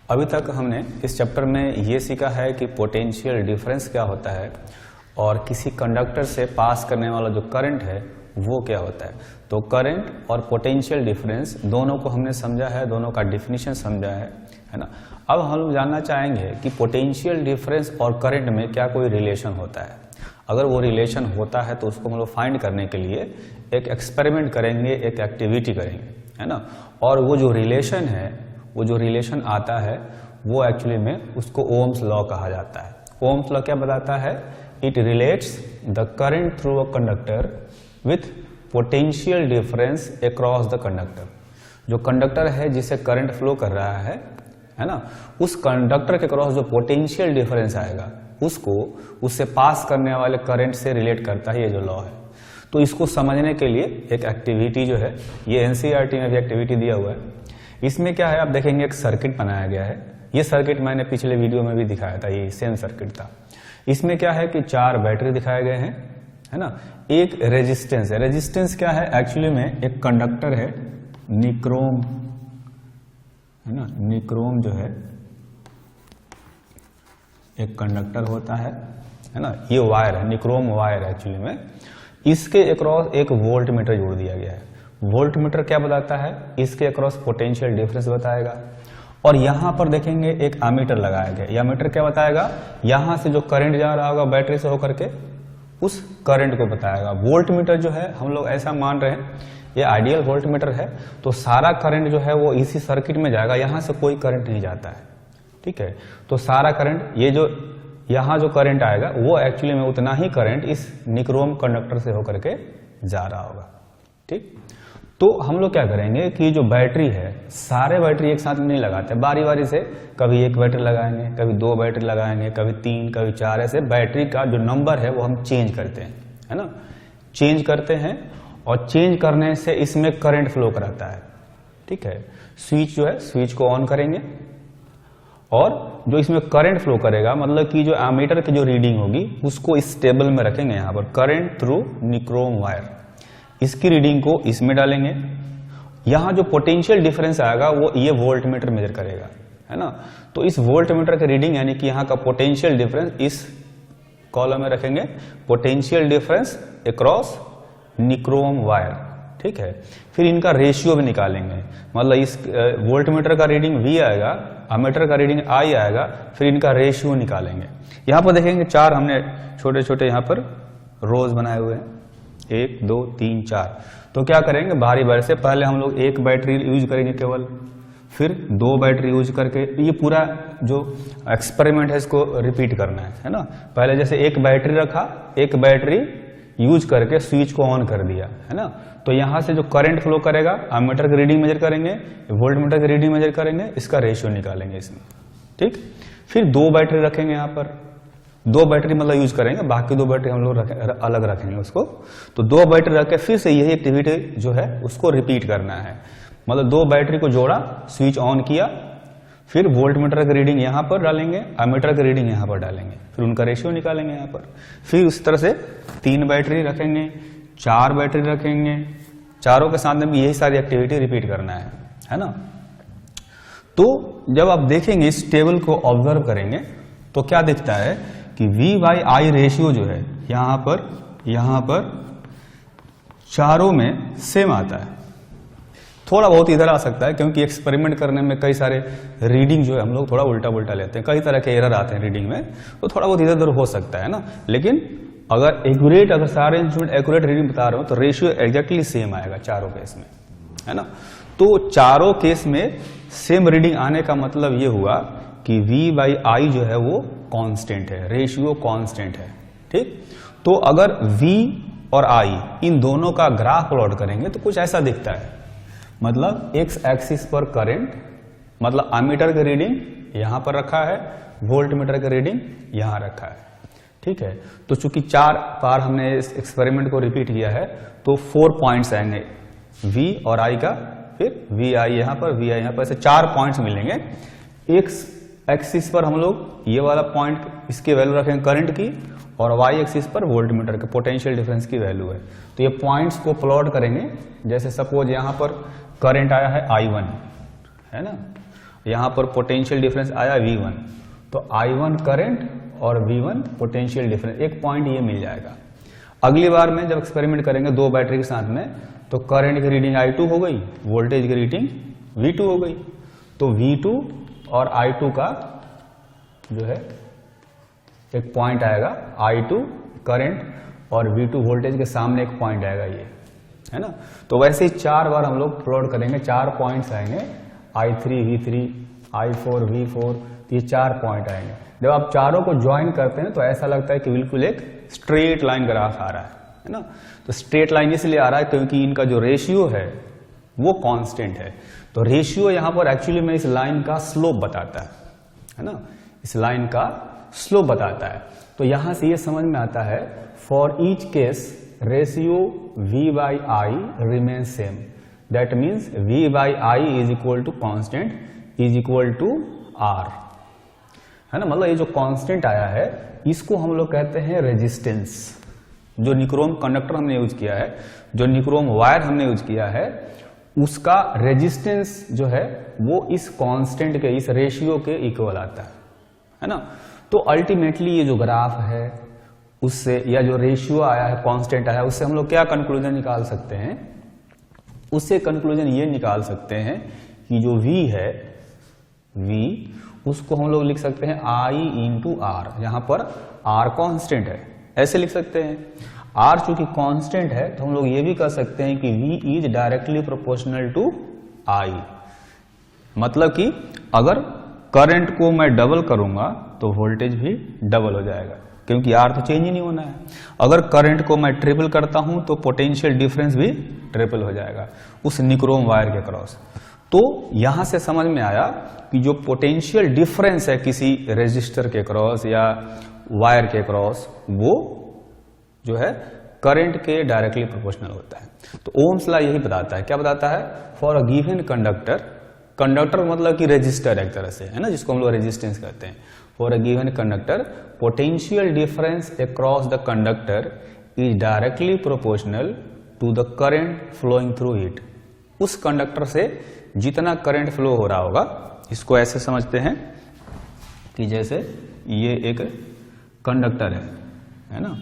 अभी तक हमने इस चैप्टर में ये सीखा है कि पोटेंशियल डिफरेंस क्या होता है और किसी कंडक्टर से पास करने वाला जो करंट है वो क्या होता है। तो करंट और पोटेंशियल डिफरेंस दोनों को हमने समझा है, दोनों का डिफिनीशन समझा है ना। अब हम लोग जानना चाहेंगे कि पोटेंशियल डिफरेंस और करंट में क्या कोई रिलेशन होता है। अगर वो रिलेशन होता है तो उसको हम लोग फाइंड करने के लिए एक एक्सपेरिमेंट करेंगे, एक एक्टिविटी करेंगे, है ना। और वो जो रिलेशन है, वो जो रिलेशन आता है वो एक्चुअली में उसको ओम्स लॉ कहा जाता है। ओम्स लॉ क्या बताता है? It relates the current through a conductor with potential difference across the conductor. जो कंडक्टर है जिसे करंट फ्लो कर रहा है ना, उस कंडक्टर के क्रॉस जो पोटेंशियल डिफरेंस आएगा उसको उससे पास करने वाले करंट से रिलेट करता है ये जो लॉ है। तो इसको समझने के लिए एक एक्टिविटी जो है, ये एनसीईआरटी में भी एक्टिविटी दिया हुआ है। इसमें क्या है, आप देखेंगे एक सर्किट बनाया गया है। ये सर्किट मैंने पिछले वीडियो में भी दिखाया था, ये सेम सर्किट था। इसमें क्या है कि 4 बैटरी दिखाए गए हैं, है ना। एक रेजिस्टेंस है। रेजिस्टेंस क्या है? एक्चुअली में एक कंडक्टर है, निक्रोम, है ना। निक्रोम जो है एक कंडक्टर होता है ना। ये वायर है, निक्रोम वायर एक्चुअली में। इसके अक्रॉस एक वोल्ट मीटर जोड़ दिया गया है। वोल्ट मीटर क्या बताता है? इसके अक्रॉस पोटेंशियल डिफरेंस बताएगा। और यहां पर देखेंगे एक एमीटर लगाया गया। यह एमीटर क्या बताएगा? यहां से जो करंट जा रहा होगा बैटरी से होकर के उस करंट को बताएगा। वोल्ट मीटर जो है हम लोग ऐसा मान रहे हैं ये आइडियल वोल्ट मीटर है, तो सारा करंट जो है वो इसी सर्किट में जाएगा, यहां से कोई करंट नहीं जाता है, ठीक है। तो सारा करंट, ये जो यहां जो करंट आएगा वो एक्चुअली में उतना ही करंट इस निक्रोम कंडक्टर से होकर के जा रहा होगा, ठीक। तो हम लोग क्या करेंगे कि जो बैटरी है, सारे बैटरी एक साथ नहीं लगाते, बारी बारी से कभी एक बैटरी लगाएंगे, कभी 2 बैटरी लगाएंगे, कभी 3, कभी 4, ऐसे बैटरी का जो नंबर है वो हम चेंज करते हैं, है ना। चेंज करते हैं और चेंज करने से इसमें करंट फ्लो कराता है, ठीक है। स्विच जो है, स्विच को ऑन करेंगे और जो इसमें करंट फ्लो करेगा, मतलब कि जो एमीटर की जो रीडिंग होगी उसको इस टेबल में रखेंगे, यहां पर करंट थ्रू निक्रोम वायर, इसकी रीडिंग को इसमें डालेंगे। यहां जो पोटेंशियल डिफरेंस आएगा वो ये वोल्ट मीटर मेजर करेगा, है ना। तो इस वोल्ट मीटर की रीडिंग यानी कि यहां का पोटेंशियल डिफरेंस इस कॉलम में रखेंगे, potential difference across nichrome wire, ठीक है। फिर इनका रेशियो भी निकालेंगे, मतलब इस वोल्ट मीटर का रीडिंग V आएगा, एमीटर का रीडिंग I आएगा, फिर इनका रेशियो निकालेंगे। यहां पर देखेंगे 4 हमने छोटे छोटे यहां पर रोज बनाए हुए हैं, 1 2 3 4। तो क्या करेंगे, बारी बारी से पहले हम लोग एक बैटरी यूज करेंगे केवल, फिर 2 बैटरी यूज करके, ये पूरा जो एक्सपेरिमेंट है इसको रिपीट करना है ना। पहले जैसे एक बैटरी रखा, एक बैटरी यूज करके स्विच को ऑन कर दिया, है ना। तो यहां से जो करंट फ्लो करेगा, एमीटर की रीडिंग मेजर करेंगे, वोल्ट मीटर की रीडिंग मेजर करेंगे, इसका रेशियो निकालेंगे इसमें, ठीक। फिर 2 बैटरी रखेंगे, यहां पर 2 बैटरी मतलब यूज करेंगे, बाकी 2 बैटरी हम लोग अलग रखेंगे उसको। तो 2 बैटरी रख के फिर से यही एक्टिविटी जो है उसको रिपीट करना है। मतलब 2 बैटरी को जोड़ा, स्विच ऑन किया, फिर वोल्ट मीटर की रीडिंग यहां पर डालेंगे, एमीटर की रीडिंग यहां पर डालेंगे, फिर उनका रेशियो निकालेंगे यहां पर। फिर उस तरह से 3 बैटरी रखेंगे, 4 बैटरी रखेंगे, चारों के साथ में भी यही सारी एक्टिविटी रिपीट करना है ना। तो जब आप देखेंगे इस टेबल को ऑब्जर्व करेंगे तो क्या दिखता है कि V/I रेशियो जो है यहां पर चारों में सेम आता है। थोड़ा बहुत इधर आ सकता है क्योंकि एक्सपेरिमेंट करने में कई सारे रीडिंग जो है हम लोग थोड़ा उल्टा पुल्टा लेते हैं, कई तरह के एरर आते हैं रीडिंग में, तो थोड़ा बहुत इधर उधर हो सकता है ना। लेकिन अगर सारे इंस्ट्रूमेंट एक्यूरेट रीडिंग बता रहे हो तो रेशियो एग्जैक्टली सेम आएगा चारों केस में, है ना। तो चारों केस में सेम रीडिंग आने का मतलब ये हुआ कि V/I जो है वो कांस्टेंट है, रेशियो कांस्टेंट है, ठीक। तो अगर V और I इन दोनों का ग्राफ प्लॉट करेंगे तो कुछ ऐसा दिखता है, मतलब एक्स एक्सिस पर करंट, मतलब एमीटर की रीडिंग यहां पर रखा है, वोल्ट मीटर की रीडिंग यहां रखा है, ठीक है। तो चूंकि 4 बार हमने इस एक्सपेरिमेंट को रिपीट किया है तो 4 पॉइंट्स आएंगे V और I का, फिर VI यहां पर, VI यहां पर, ऐसे 4 पॉइंट्स मिलेंगे। एक्स एक्सिस पर हम लोग ये वाला पॉइंट इसकी वैल्यू रखेंगे करंट की, और वाई एक्सिस पर वोल्ट मीटर के पोटेंशियल डिफरेंस की वैल्यू है। तो ये पॉइंट्स को प्लॉट करेंगे, जैसे सपोज यहां पर करंट आया है I1, है ना, यहाँ पर पोटेंशियल डिफरेंस आया V1, तो I1 करंट और V1 पोटेंशियल डिफरेंस, एक पॉइंट ये मिल जाएगा। अगली बार में जब एक्सपेरिमेंट करेंगे दो बैटरी के साथ में, तो करंट की रीडिंग I2 हो गई, वोल्टेज की रीडिंग V2 हो गई, तो V2 और I2 का जो है एक पॉइंट आएगा, I2 करंट और V2 वोल्टेज के सामने एक पॉइंट आएगा, ये है ना। तो वैसे ही 4 बार हम लोग प्लॉट करेंगे, 4 पॉइंट्स आएंगे, I3 V3 I4 V4, ये 4 पॉइंट आएंगे। जब आप चारों को ज्वाइन करते हैं तो ऐसा लगता है कि बिल्कुल एक स्ट्रेट लाइन ग्राफ आ रहा है ना। तो स्ट्रेट लाइन इसलिए आ रहा है क्योंकि इनका जो रेशियो है वो कांस्टेंट है। तो रेशियो यहां पर एक्चुअली में इस लाइन का स्लोप बताता है ना, इस लाइन का स्लोप बताता है। तो यहां से ये समझ में आता है, for each case ratio V/I remain same, that means V/I is equal to constant is equal to R, है ना। मतलब ये जो कांस्टेंट आया है इसको हम लोग कहते हैं रेजिस्टेंस। जो निक्रोम कंडक्टर हमने यूज किया है, जो निक्रोम वायर हमने यूज किया है, उसका रेजिस्टेंस जो है वो इस कांस्टेंट के, इस रेशियो के इक्वल आता है ना। तो अल्टीमेटली ये जो ग्राफ है उससे, या जो रेशियो आया है, कांस्टेंट आया है, उससे हम लोग क्या कंक्लूजन निकाल सकते हैं? उससे कंक्लूजन ये निकाल सकते हैं कि जो V है, V उसको हम लोग लिख सकते हैं I इंटू R, यहां पर R कांस्टेंट है, ऐसे लिख सकते हैं। R चूंकि कांस्टेंट है तो हम लोग ये भी कह सकते हैं कि V is directly proportional to I। मतलब कि अगर करंट को मैं डबल करूंगा तो वोल्टेज भी डबल हो जाएगा, क्योंकि R तो चेंज ही नहीं होना है। अगर करंट को मैं ट्रिपल करता हूं तो पोटेंशियल डिफरेंस भी ट्रिपल हो जाएगा उस निक्रोम वायर के क्रॉस। तो यहां से समझ में आया कि जो पोटेंशियल डिफरेंस है किसी रेजिस्टर के क्रॉस या वायर के क्रॉस, वो जो है करंट के डायरेक्टली प्रोपोर्शनल होता है। तो ओम्स लॉ यही बताता है। क्या बताता है? For a given conductor, conductor मतलब कि रेजिस्टर एक तरह से, है ना, जिसको हम लोग रेजिस्टेंस कहते हैं। For a given conductor potential difference across the conductor is directly proportional to the current flowing through it. उस कंडक्टर से जितना करंट फ्लो हो रहा होगा, इसको ऐसे समझते हैं कि जैसे ये एक कंडक्टर है ना,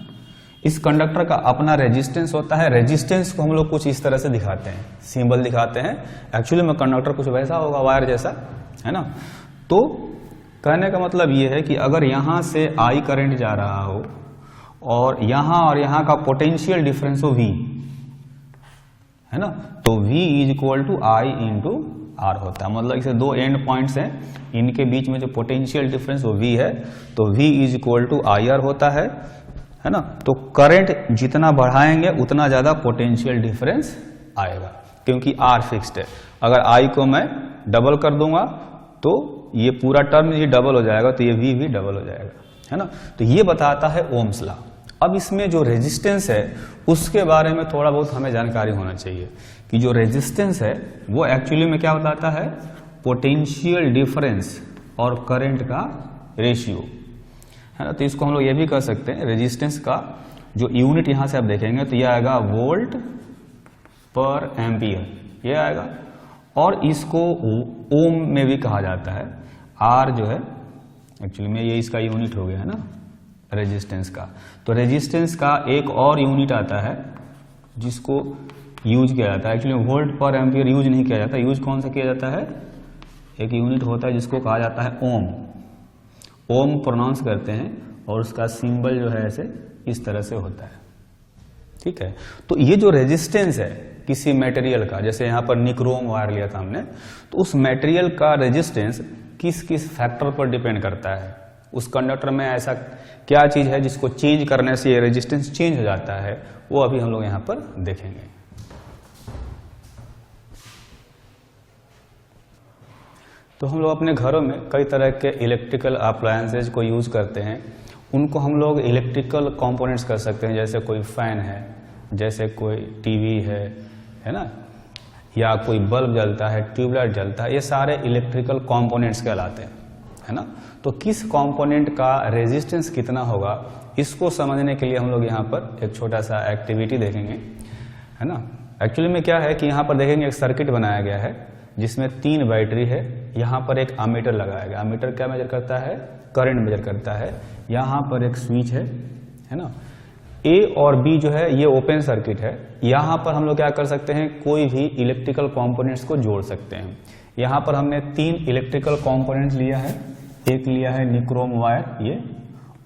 इस कंडक्टर का अपना रेजिस्टेंस होता है। रेजिस्टेंस को हम लोग कुछ इस तरह से दिखाते हैं, सिंबल दिखाते हैं। एक्चुअली में कंडक्टर कुछ वैसा होगा, वायर जैसा, है ना। तो कहने का मतलब ये है कि अगर यहां से I करंट जा रहा हो और यहां का पोटेंशियल डिफरेंस हो V, है ना, तो V is equal to I into R होता है। मतलब इसे दो एंड पॉइंट्स हैं, इनके बीच में जो पोटेंशियल डिफरेंस वो V है, तो V is equal to IR होता है ना। तो करंट जितना बढ़ाएंगे उतना ज्यादा पोटेंशियल डिफरेंस आएगा, क्योंकि R फिक्स्ड है। अगर I को मैं डबल कर दूंगा तो ये पूरा टर्म ही डबल हो जाएगा, तो ये V भी डबल हो जाएगा, है ना। तो ये बताता है ओम्स लॉ। अब इसमें जो रेजिस्टेंस है उसके बारे में थोड़ा बहुत हमें जानकारी होना चाहिए कि जो रेजिस्टेंस है वो एक्चुअली में क्या बताता है? पोटेंशियल डिफरेंस और करंट का रेशियो, है ना। तो इसको हम लोग ये भी कह सकते हैं, रेजिस्टेंस का जो यूनिट यहां से आप देखेंगे तो ये आएगा वोल्ट पर एम्पियर, ये आएगा। और इसको ओम में भी कहा जाता है। R जो है एक्चुअली में ये इसका यूनिट हो गया, है ना, रेजिस्टेंस का। तो रेजिस्टेंस का एक और यूनिट आता है जिसको यूज किया जाता है। एक्चुअली वोल्ट पर एम्पियर यूज नहीं किया जाता। यूज कौन सा किया जाता है? एक यूनिट होता है जिसको कहा जाता है ओम। ओम प्रोनाउंस करते हैं और उसका सिंबल जो है ऐसे इस तरह से होता है, ठीक है। तो ये जो रेजिस्टेंस है किसी मटेरियल का, जैसे यहां पर निक्रोम वायर लिया था हमने, तो उस मटेरियल का रेजिस्टेंस किस किस फैक्टर पर डिपेंड करता है? उस कंडक्टर में ऐसा क्या चीज है जिसको चेंज करने से ये रेजिस्टेंस चेंज हो जाता है, वो अभी हम लोग यहां पर देखेंगे। तो हम लोग अपने घरों में कई तरह के इलेक्ट्रिकल अप्लायंसेज को यूज करते हैं। उनको हम लोग इलेक्ट्रिकल कंपोनेंट्स कर सकते हैं, जैसे कोई फैन है, जैसे कोई टीवी है ना, या कोई बल्ब जलता है, ट्यूबलाइट जलता है, ये सारे इलेक्ट्रिकल कंपोनेंट्स कहलाते हैं, है ना। तो किस कंपोनेंट का रेजिस्टेंस कितना होगा, इसको समझने के लिए हम लोग यहाँ पर एक छोटा सा एक्टिविटी देखेंगे, है ना। एक्चुअली में क्या है कि यहाँ पर देखेंगे एक सर्किट बनाया गया है, जिसमें 3 बैटरी है। यहाँ पर एक एमीटर लगाया गया। एमीटर क्या मेजर करता है? करंट मेजर करता है। यहाँ पर एक स्विच है ना। ए और बी जो है ये ओपन सर्किट है। यहाँ पर हम लोग क्या कर सकते हैं, कोई भी इलेक्ट्रिकल कंपोनेंट्स को जोड़ सकते हैं। यहाँ पर हमने 3 इलेक्ट्रिकल कंपोनेंट्स लिया है। एक लिया है निक्रोम वायर ये,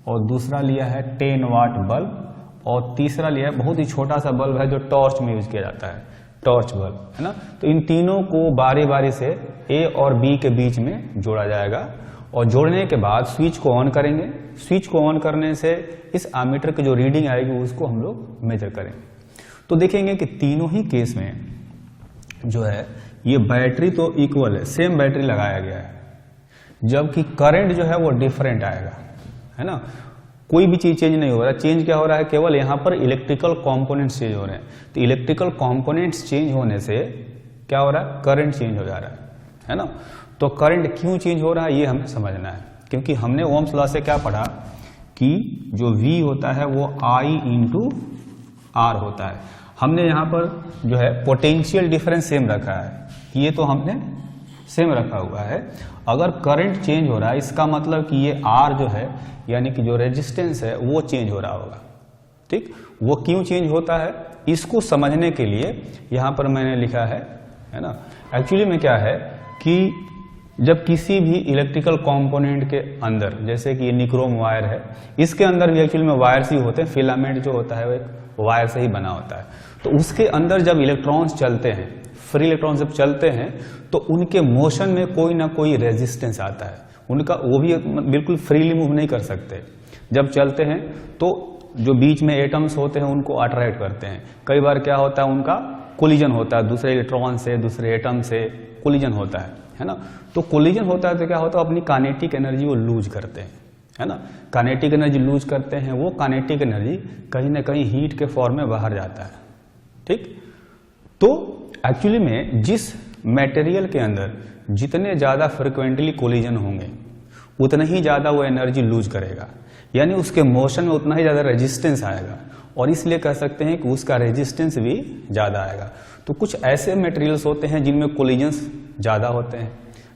और दूसरा लिया है 10 वाट बल्ब, और तीसरा लिया है बहुत ही छोटा सा बल्ब है जो टॉर्च में यूज किया जाता है, टॉर्च बल्ब, है ना। तो इन तीनों को बारी बारी से ए और बी के बीच में जोड़ा जाएगा, और जोड़ने के बाद स्विच को ऑन करेंगे। स्विच को ऑन करने से इस एमीटर की जो रीडिंग आएगी उसको हम लोग मेजर करेंगे। तो देखेंगे कि तीनों ही केस में जो है ये बैटरी तो इक्वल है, सेम बैटरी लगाया गया है, जबकि करंट जो है वो डिफरेंट आएगा, है ना। कोई भी चीज चेंज नहीं हो रहा है। चेंज क्या हो रहा है, केवल यहाँ पर इलेक्ट्रिकल कंपोनेंट्स चेंज हो रहे हैं। तो इलेक्ट्रिकल कंपोनेंट्स चेंज होने से क्या हो रहा है, करंट चेंज हो जा रहा है ना। तो करंट क्यों चेंज हो रहा है ये हमें समझना है, क्योंकि हमने ओम्स लॉ से क्या पढ़ा कि जो V होता है वो I इंटू R होता है। हमने यहाँ पर जो है पोटेंशियल डिफरेंस सेम रखा है, ये तो हमने सेम रखा हुआ है। अगर करंट चेंज हो रहा है इसका मतलब कि ये R जो है यानी कि जो रेजिस्टेंस है वो चेंज हो रहा होगा, ठीक। वो क्यों चेंज होता है इसको समझने के लिए यहाँ पर मैंने लिखा है ना। एक्चुअली में क्या है कि जब किसी भी इलेक्ट्रिकल कंपोनेंट के अंदर, जैसे कि ये निक्रोम वायर है, इसके अंदर भी एक्चुअली में वायर्स ही होते हैं। फिलामेंट जो होता है वो एक वायर से ही बना होता है। तो उसके अंदर जब इलेक्ट्रॉन्स चलते हैं, फ्री इलेक्ट्रॉन्स जब चलते हैं तो उनके मोशन में कोई ना कोई रेजिस्टेंस आता है। उनका वो भी बिल्कुल फ्रीली मूव नहीं कर सकते। जब चलते हैं तो जो बीच में एटम्स होते हैं उनको अट्रैक्ट करते हैं। कई बार क्या होता है, उनका कोलिजन होता है, दूसरे इलेक्ट्रॉन से, दूसरे एटम से कोलिजन होता है ना। तो कोलिजन होता है तो क्या होता है, अपनी काइनेटिक एनर्जी वो लूज करते हैं, है ना। काइनेटिक एनर्जी लूज करते हैं, वो काइनेटिक एनर्जी कहीं ना कहीं हीट के फॉर्म में बाहर जाता है, ठीक। तो एक्चुअली में जिस मटेरियल के अंदर जितने ज्यादा फ्रिक्वेंटली कोलिजन होंगे उतना ही ज्यादा वो एनर्जी लूज करेगा, यानी उसके मोशन में उतना ही ज्यादा रेजिस्टेंस आएगा, और इसलिए कह सकते हैं कि उसका रेजिस्टेंस भी ज्यादा आएगा। तो कुछ ऐसे मटेरियल्स होते हैं जिनमें कोलिजन्स ज्यादा होते हैं,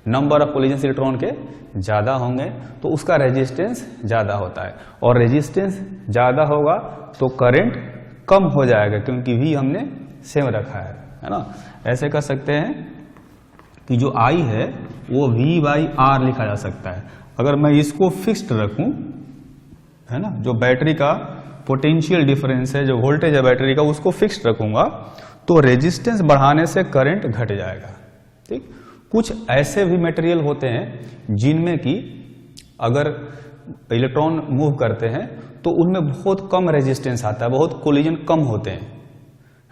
नंबर ऑफ कोलिजन्स इलेक्ट्रॉन के ज्यादा होंगे तो उसका रेजिस्टेंस ज्यादा होता है, और रेजिस्टेंस ज्यादा होगा तो करंट कम हो जाएगा, क्योंकि V हमने सेम रखा है ना। ऐसे कर सकते हैं कि जो I है वो V/R लिखा जा सकता है। अगर मैं इसको फिक्स्ड रखूं, है ना, जो बैटरी का पोटेंशियल डिफरेंस है, जो वोल्टेज है बैटरी का, उसको फिक्स्ड रखूंगा तो रेजिस्टेंस बढ़ाने से करंट घट जाएगा, ठीक। कुछ ऐसे भी मटेरियल होते हैं जिनमें कि अगर इलेक्ट्रॉन मूव करते हैं तो उनमें बहुत कम रेजिस्टेंस आता है, बहुत कोलिजन कम होते हैं,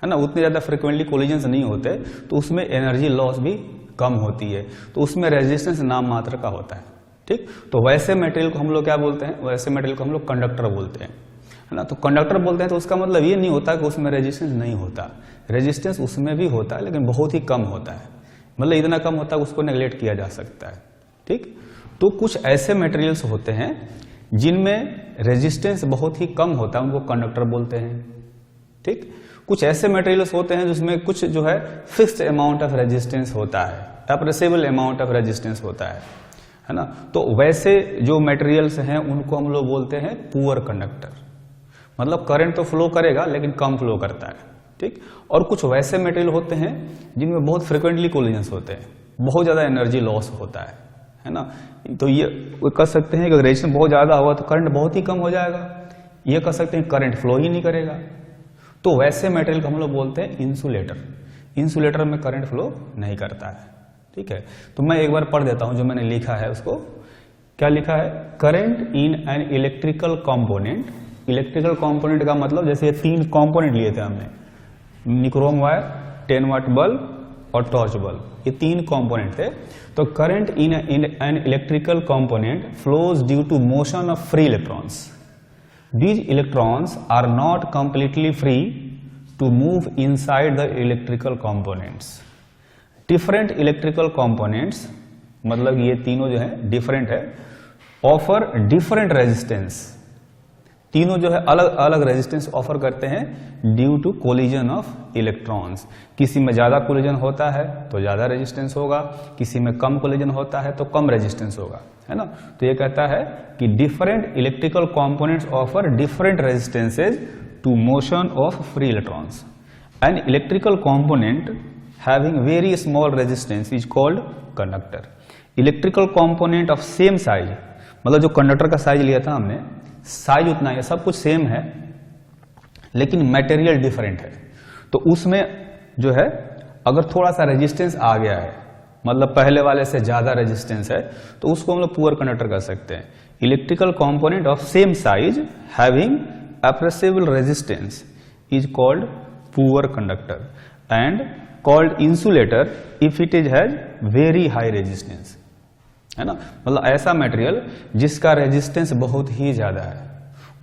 है ना, उतने ज्यादा फ्रिक्वेंटली कोलिजन्स नहीं होते, तो उसमें एनर्जी लॉस भी कम होती है, तो उसमें रेजिस्टेंस नाम मात्र का होता है, ठीक। तो वैसे मटेरियल को हम लोग क्या बोलते हैं, वैसे मटेरियल को हम लोग कंडक्टर बोलते हैं, है ना। तो कंडक्टर बोलते हैं तो उसका मतलब ये नहीं होता कि उसमें रेजिस्टेंस नहीं होता, रेजिस्टेंस उसमें भी होता है लेकिन बहुत ही कम होता है, मतलब इतना कम होता है उसको नेग्लेक्ट किया जा सकता है, ठीक। तो कुछ ऐसे मटेरियल्स होते हैं जिनमें रेजिस्टेंस बहुत ही कम होता है, उनको कंडक्टर बोलते हैं, ठीक। कुछ ऐसे मटेरियल्स होते हैं जिसमें कुछ जो है फिक्स्ड अमाउंट ऑफ रेजिस्टेंस होता है, एप्रेसिबल अमाउंट ऑफ रेजिस्टेंस होता है ना। तो वैसे जो मटेरियल्स हैं उनको हम लोग बोलते हैं पुअर कंडक्टर, मतलब करंट तो फ्लो करेगा लेकिन कम फ्लो करता है, ठीक। और कुछ वैसे मटेरियल होते हैं जिनमें बहुत फ्रिक्वेंटली कोलिजन्स होते हैं, बहुत ज्यादा एनर्जी लॉस होता है ना। तो ये कह सकते हैं कि रेजिस्टेंस बहुत ज्यादा होगा तो करंट बहुत ही कम हो जाएगा, ये कह सकते हैं करंट फ्लो ही नहीं करेगा। तो वैसे मटेरियल को हम लोग बोलते हैं इंसुलेटर। इंसुलेटर में करंट फ्लो नहीं करता है, ठीक है। तो मैं एक बार पढ़ देता हूं जो मैंने लिखा है उसको। क्या लिखा है, current in an electrical component. Electrical component का मतलब जैसे ये 3 कंपोनेंट लिए थे हमने, निक्रोम वायर, 10 वाट बल्ब और टॉर्च बल्ब, ये 3 कंपोनेंट थे। तो current in an electrical component flows due to motion of free electrons. These electrons are not completely free to move inside the electrical components. Different electrical components, मतलब ये तीनों जो है different है, offer different resistance. तीनों जो है अलग अलग रेजिस्टेंस ऑफर करते हैं due to collision of electrons. किसी में ज्यादा कोलिजन होता है तो ज्यादा रेजिस्टेंस होगा, किसी में कम कोलिजन होता है तो कम रेजिस्टेंस होगा, है ना। तो ये कहता है कि different electrical components offer different resistances to motion of free electrons. An electrical component having very small resistance is called conductor. Electrical component of same size, मतलब जो कंडक्टर का साइज लिया था हमने, साइज उतना है, सब कुछ सेम है, लेकिन मटेरियल डिफरेंट है, तो उसमें जो है अगर थोड़ा सा रेजिस्टेंस आ गया है, मतलब पहले वाले से ज्यादा रेजिस्टेंस है, तो उसको हम लोग पुअर कंडक्टर कर सकते हैं। Electrical component of same size having appreciable resistance is called poor conductor and called insulator if it is has very high resistance, है ना। मतलब ऐसा मटेरियल जिसका रेजिस्टेंस बहुत ही ज्यादा है,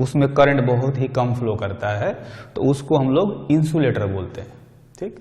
उसमें करंट बहुत ही कम फ्लो करता है, तो उसको हम लोग इंसुलेटर बोलते हैं, ठीक।